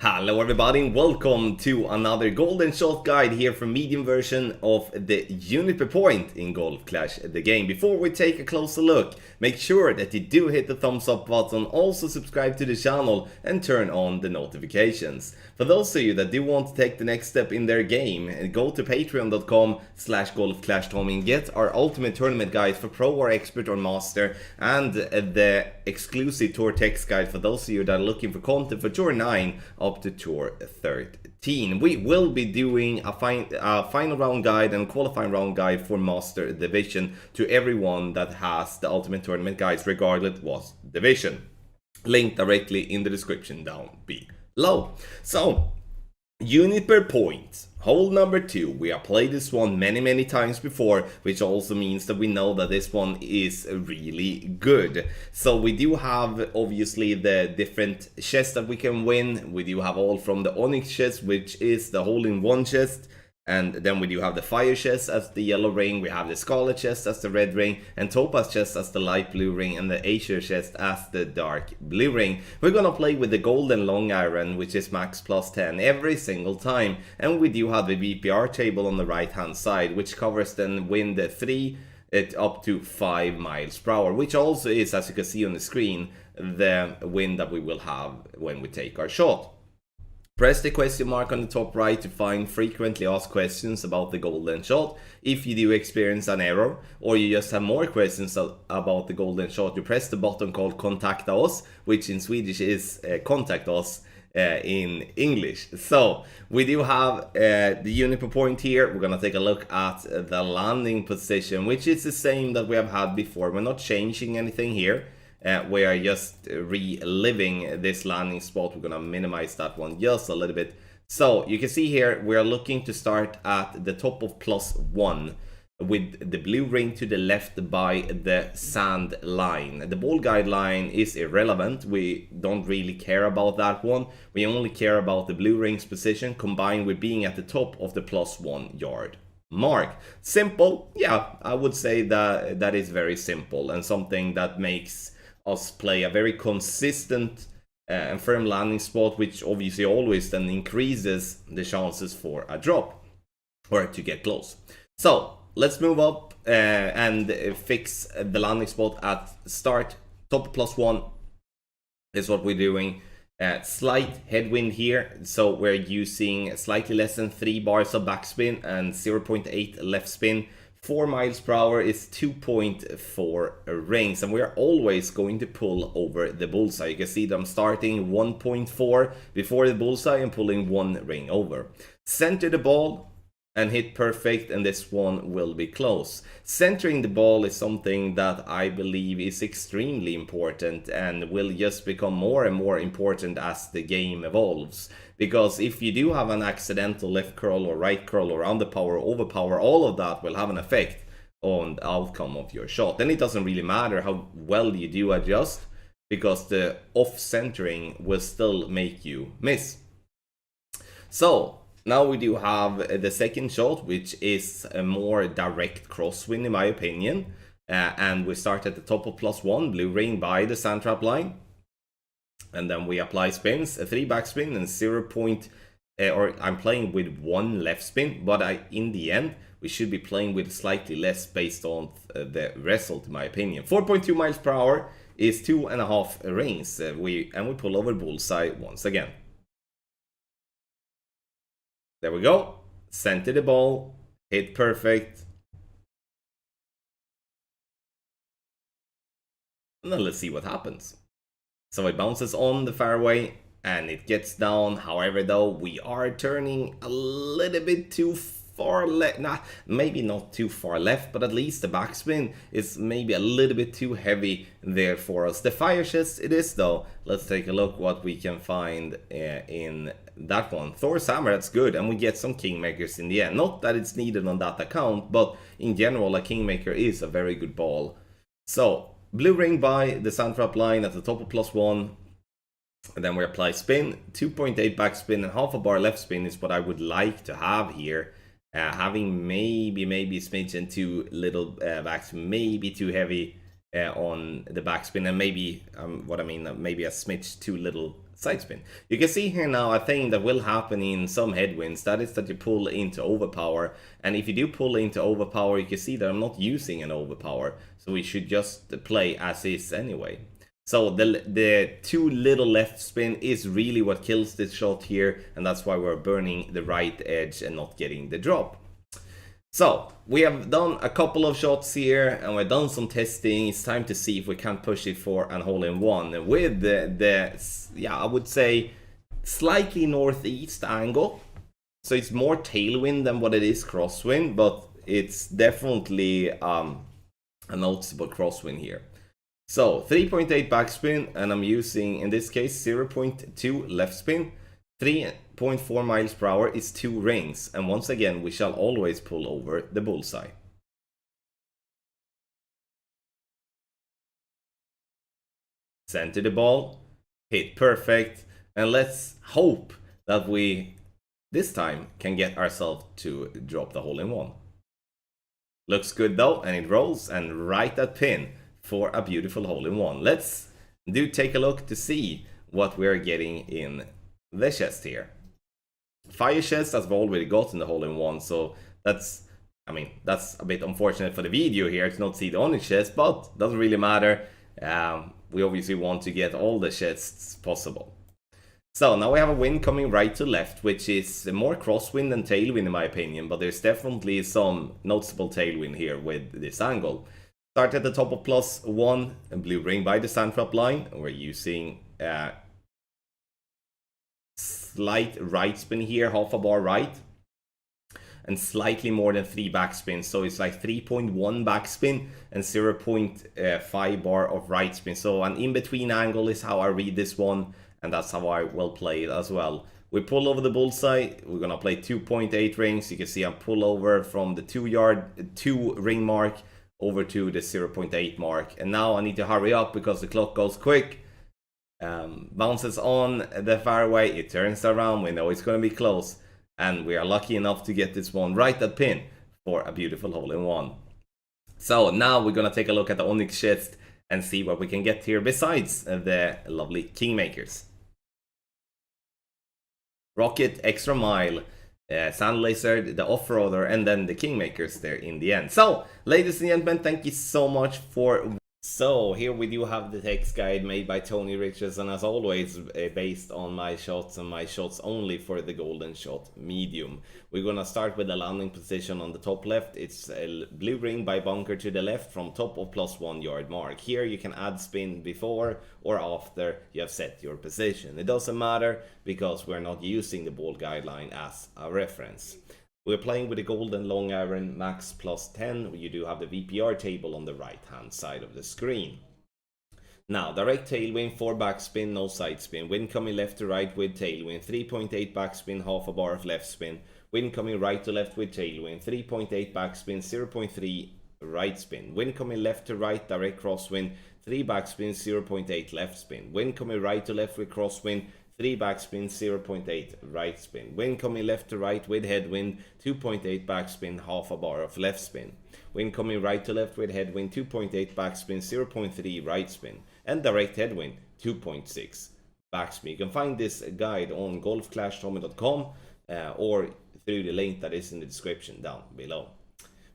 Hello everybody and welcome to another golden shot guide here from medium version of the Juniper point in Golf Clash the game. Before we take a closer look, make sure that you do hit the thumbs up button, also subscribe to the channel and turn on the notifications. For those of you that do want to take the next step in their game, go to patreon.com/golfclashtommy and get our ultimate tournament guide for pro or expert or master and the exclusive tour text guide for those of you that are looking for content for tour 9 up to tour 13. We will be doing a final round guide and qualifying round guide for master division to everyone that has the ultimate tournament guides regardless what division. Link directly in the description down below. So Juniper point, hole number 2. We have played this one many times before, which also means that we know that this one is really good. So we do have obviously the different chests that we can win. We do have all from the Onyx chest, which is the hole-in-one chest. And then we do have the Fire chest as the yellow ring, we have the Scarlet chest as the red ring, and Topaz chest as the light blue ring, and the Azure chest as the dark blue ring. We're gonna play with the golden long iron, which is max plus 10 every single time. And we do have the VPR table on the right hand side, which covers then wind 3 up to 5 miles per hour, which also is, as you can see on the screen, the wind that we will have when we take our shot. Press the question mark on the top right to find frequently asked questions about the golden shot. If you do experience an error or you just have more questions about the golden shot, you press the button called Kontakta oss, which in Swedish is contact us in English. So we do have the Juniper point here. We're gonna take a look at the landing position, which is the same that we have had before. We're not changing anything here. We are just reliving this landing spot. We're gonna minimize that one just a little bit. So you can see here we are looking to start at the top of +1 with the blue ring to the left by the sand line. The ball guide line is irrelevant. We don't really care about that one. We only care about the blue ring's position combined with being at the top of the +1 yard mark. Simple? Yeah, I would say that is very simple and something that makes us play a very consistent and firm landing spot, which obviously always then increases the chances for a drop or to get close. So let's move up and fix the landing spot at start. Top +1 is what we're doing. Slight headwind here, so we're using slightly less than 3 bars of backspin and 0.8 left spin. 4 miles per hour is 2.4 rings, and we're always going to pull over the bullseye. You can see that I'm starting 1.4 before the bullseye and pulling 1 ring over. Center the ball and hit perfect, and this one will be close. Centering the ball is something that I believe is extremely important and will just become more and more important as the game evolves. Because if you do have an accidental left curl or right curl or underpower or overpower, all of that will have an effect on the outcome of your shot. Then it doesn't really matter how well you do adjust, because the off-centering will still make you miss. So now we do have the second shot, which is a more direct crosswind in my opinion. And we start at the top of +1, blue ring by the sand trap line. And then we apply spins, a 3 backspin and 0. Or I'm playing with 1 left spin, but in the end we should be playing with slightly less based on the result in my opinion. 4.2 miles per hour is 2.5 rings. We pull over bullseye once again. There we go. Center the ball, hit perfect. And then let's see what happens. So it bounces on the fairway and it gets down. However, though, we are turning a little bit too far left. Nah, maybe not too far left, but at least the backspin is maybe a little bit too heavy there for us. The Fire chest it is though. Let's take a look what we can find in that one. Thor's hammer, that's good, and we get some kingmakers in the end. Not that it's needed on that account, but in general a kingmaker is a very good ball. So blue ring by the sand trap line at the top of +1. And then we apply spin, 2.8 backspin and half a bar left spin is what I would like to have here. Having maybe smidgen too little backspin, maybe too heavy on the backspin, and maybe what I mean, maybe a smidge too little side spin. You can see here now a thing that will happen in some headwinds, that is that you pull into overpower, and if you do pull into overpower, you can see that I'm not using an overpower, so we should just play as is anyway. So the too little left spin is really what kills this shot here, and that's why we're burning the right edge and not getting the drop. So, we have done a couple of shots here, and we've done some testing. It's time to see if we can push it for an hole-in-one with yeah, I would say, slightly northeast angle. So it's more tailwind than what it is crosswind, but it's definitely a noticeable crosswind here. So, 3.8 backspin, and I'm using, in this case, 0.2 left spin. 3.4 miles per hour is 2 rings, and once again we shall always pull over the bullseye. Center the ball, hit perfect, and let's hope that we this time can get ourselves to drop the hole-in-one. Looks good though, and it rolls and right at pin for a beautiful hole-in-one. Let's take a look to see what we're getting in the chest here. Fire chest, as we've already got in the hole-in-one, so that's, I mean, that's a bit unfortunate for the video here to not see the only chest, but doesn't really matter. We obviously want to get all the chests possible. So now we have a wind coming right to left, which is more crosswind than tailwind in my opinion, but there's definitely some noticeable tailwind here with this angle. Start at the top of +1, and blue ring by the sandtrap line. We're using slight right spin here, half a bar right, and slightly more than 3 backspin, so it's like 3.1 backspin and 0.5 bar of right spin. So an in-between angle is how I read this one, and that's how I will play it as well. We pull over the bullseye, we're gonna play 2.8 rings. You can see I pull over from the 2 ring mark over to the 0.8 mark, and now I need to hurry up because the clock goes quick. Bounces on the fairway, it turns around, we know it's going to be close, and we are lucky enough to get this one right at pin for a beautiful hole-in-one. So now we're going to take a look at the Onyx chest and see what we can get here besides the lovely Kingmakers. Rocket, Extra Mile, Sand Lizard, the Off-Roader, and then the Kingmakers there in the end. So, ladies and gentlemen, thank you so much for... So, here we do have the text guide made by Tony Richardson, as always, based on my shots and my shots only for the golden shot medium. We're gonna start with the landing position on the top left. It's a blue ring by bunker to the left from top of +1 yard mark. Here you can add spin before or after you have set your position. It doesn't matter because we're not using the ball guideline as a reference. We're playing with the golden long iron max +10. You do have the VPR table on the right hand side of the screen. Now, direct tailwind, 4 backspin, no side spin. Wind coming left to right with tailwind, 3.8 backspin, half a bar of left spin. Wind coming right to left with tailwind, 3.8 backspin, 0.3 right spin. Wind coming left to right, direct crosswind, 3 backspin, 0.8 left spin. Wind coming right to left with crosswind, 3 backspin, 0.8 right spin. Wind coming left to right with headwind, 2.8 backspin, half a bar of left spin. Wind coming right to left with headwind, 2.8 backspin, 0.3 right spin. And direct headwind, 2.6 backspin. You can find this guide on golfclashtommy.com or through the link that is in the description down below.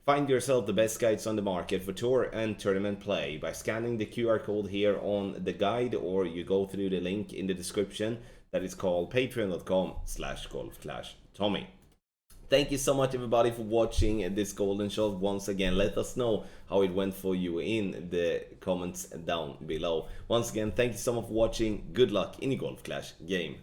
Find yourself the best guides on the market for tour and tournament play by scanning the QR code here on the guide, or you go through the link in the description that is called patreon.com/golfclashtommy. Thank you so much everybody for watching this golden shot. Once again, let us know how it went for you in the comments down below. Once again, thank you so much for watching. Good luck in your Golf Clash game.